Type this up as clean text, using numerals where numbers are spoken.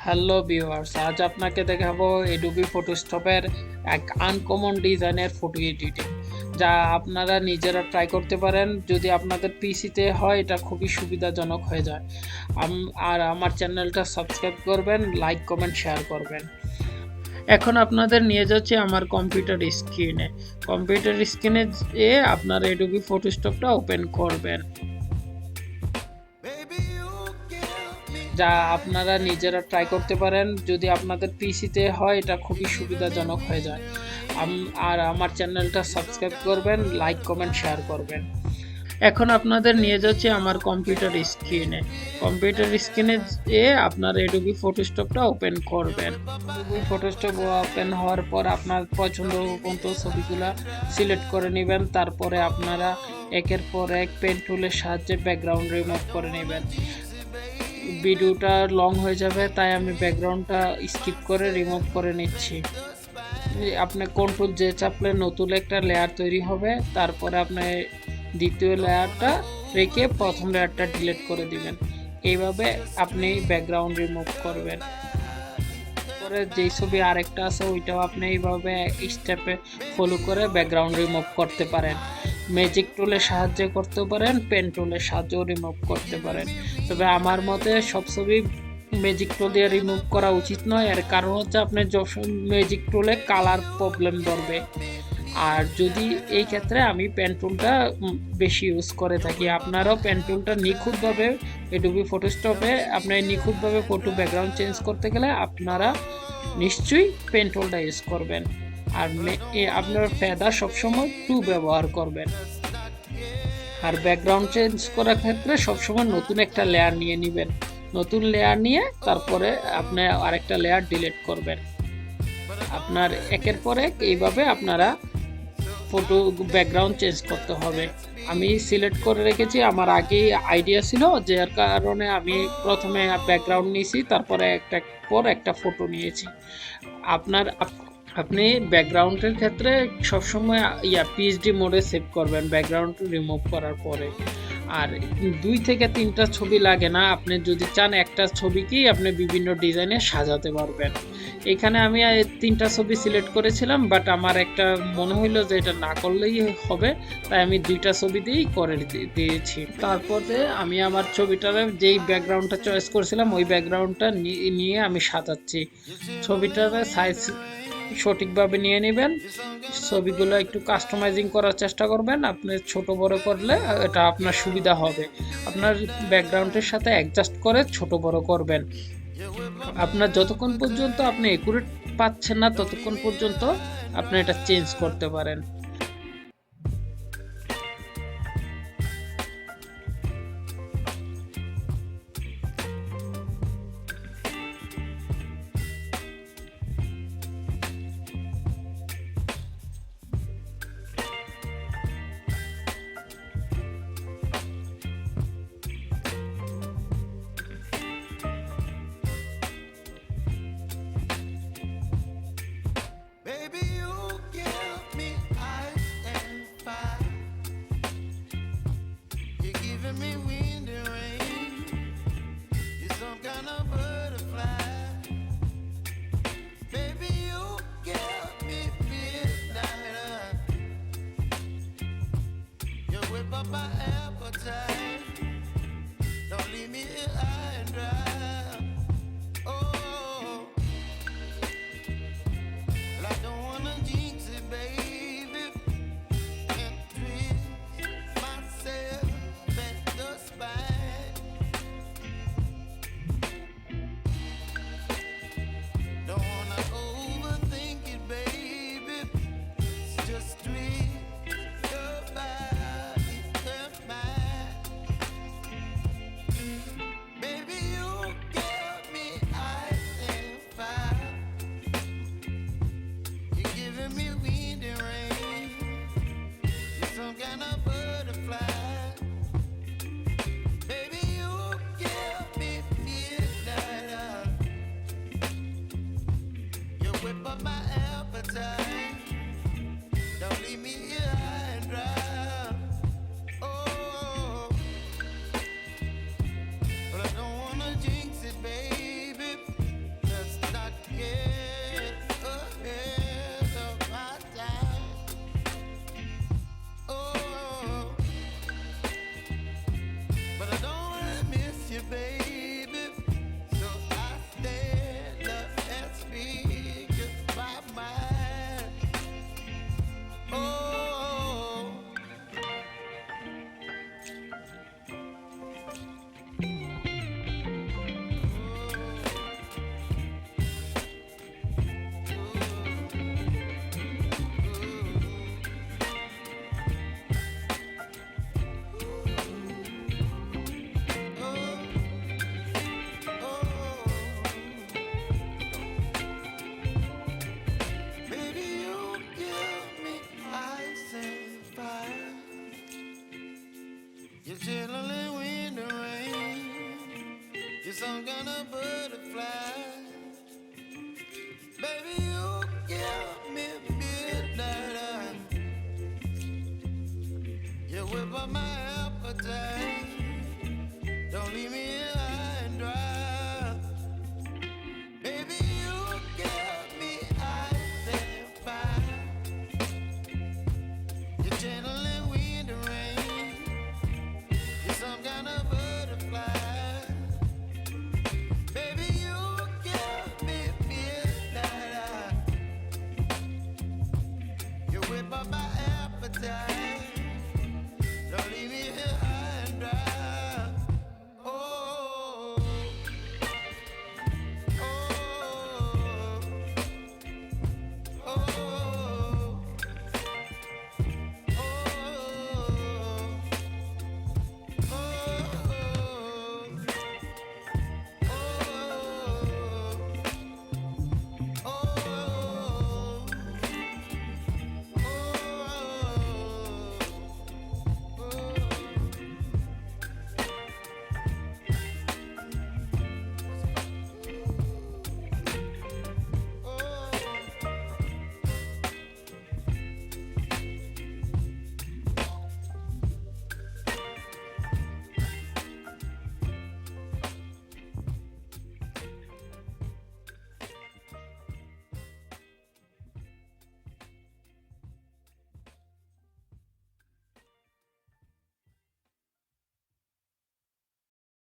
Hello viewers, আজ আপনাকে দেখাবো এডোবি ফটোশপের এক আনকমন ডিজাইনের ফটো এডিটিং, যা আপনারা নিজেরা ট্রাই করতে পারেন। যদি আপনাদের পিসিতে হয়, এটা খুবই সুবিধাজনক হয়ে যায়। আর আমার চ্যানেলটা সাবস্ক্রাইব করবেন, লাইক কমেন্ট শেয়ার করবেন। এখন আপনাদের নিয়ে যাচ্ছি আমার কম্পিউটার স্ক্রিনে আপনার এডোবি ফটোশপটা ওপেন করবেন, যা আপনারা নিজেরা ট্রাই করতে পারেন। যদি আপনাদের পিসিতে হয়, এটা খুবই সুবিধাজনক হয়ে যায়। আর আমার চ্যানেলটা সাবস্ক্রাইব করবেন, লাইক কমেন্ট শেয়ার করবেন। এখন আপনাদের নিয়ে যাচ্ছি আমার কম্পিউটার স্ক্রিনে আপনার এডোবি ফটোশপটা ওপেন করবেন। এডোবি ফটোশপ ওপেন হওয়ার পর আপনার পছন্দ মতো ছবিগুলো সিলেক্ট করে নেবেন। তারপরে আপনারা একের পর এক পেন টুলের সাহায্যে ব্যাকগ্রাউন্ড রিমুভ করে নেবেন। ভিডিওটা লং হয়ে যাবে, তাই আমি ব্যাকগ্রাউন্ডটা স্কিপ করে রিমুভ করে নিচ্ছি। আপনি কন্ট্রোল জে চাপলে নতুন একটা লেয়ার তৈরি হবে। তারপরে আপনি দ্বিতীয় লেয়ারটা রেখে প্রথম লেয়ারটা ডিলিট করে দিবেন। এইভাবে আপনি ব্যাকগ্রাউন্ড রিমুভ করবেন। পরে যেই ছবি আরেকটা আছে, ওইটাও আপনি এইভাবে স্টেপে ফলো করে ব্যাকগ্রাউন্ড রিমুভ করতে পারেন। ম্যাজিক টুলের সাহায্যে করতে পারেন, পেন টুলের সাহায্যেও রিমুভ করতে পারেন। তবে আমার মতে সব ছবি ম্যাজিক টুল দিয়ে রিমুভ করা উচিত নয়। এর কারণ হচ্ছে আপনি ম্যাজিক টুলে কালার প্রবলেম ধরবে। আর যদি এই ক্ষেত্রে আমি পেন টুলটা বেশি ইউজ করে থাকি। আপনারাও পেন টুলটা নিখুঁতভাবে এডোবি ফটোশপে আপনার নিখুঁতভাবে ফটো ব্যাকগ্রাউন্ড চেঞ্জ করতে গেলে আপনারা নিশ্চয়ই পেন টুলটা ইউজ করবেন। আর আপনার ফেদার সবসময় 2 ব্যবহার করবেন। আর ব্যাকগ্রাউন্ড চেঞ্জ করার ক্ষেত্রে সবসময় নতুন একটা লেয়ার নিয়ে নেবেন। নতুন লেয়ার নিয়ে তারপরে আপনি আরেকটা লেয়ার ডিলিট করবেন। আপনার একের পর এক এইভাবে আপনারা ফটো ব্যাকগ্রাউন্ড চেঞ্জ করতে হবে। আমি সিলেক্ট করে রেখেছি, আমার আগেই আইডিয়া ছিল, যার কারণে আমি প্রথমে ব্যাকগ্রাউন্ড নিয়েছি, তারপরে একটা পর একটা ফটো নিয়েছি। আপনি ব্যাকগ্রাউন্ডের ক্ষেত্রে সবসময় পিএইচডি মোডে সেভ করবেন ব্যাকগ্রাউন্ড রিমুভ করার পরে। আর 2 থেকে 3টা ছবি লাগে না। আপনি যদি চান একটা ছবিকেই আপনি বিভিন্ন ডিজাইনে সাজাতে পারবেন। এখানে আমি 3টা ছবি সিলেক্ট করেছিলাম, বাট আমার একটা মনে হইলো যে এটা না করলেই হবে, তাই আমি 2টা ছবি দিয়েই করে দিয়েছি। তারপরে আমি আমার ছবিটার যেই ব্যাকগ্রাউন্ডটা চয়েস করেছিলাম, ওই ব্যাকগ্রাউন্ডটা নিয়ে আমি সাজাচ্ছি। ছবিটার সাইজ সঠিকভাবে নিয়ে নেবেন। ছবিগুলো একটু কাস্টমাইজিং করার চেষ্টা করবেন। আপনি ছোট বড় করলে এটা আপনার সুবিধা হবে। আপনার ব্যাকগ্রাউন্ডের সাথে অ্যাডজাস্ট করে ছোট বড় করবেন। আপনার যতক্ষণ পর্যন্ত আপনি একুরেট পাচ্ছেন না, ততক্ষণ পর্যন্ত আপনি এটা চেঞ্জ করতে পারেন।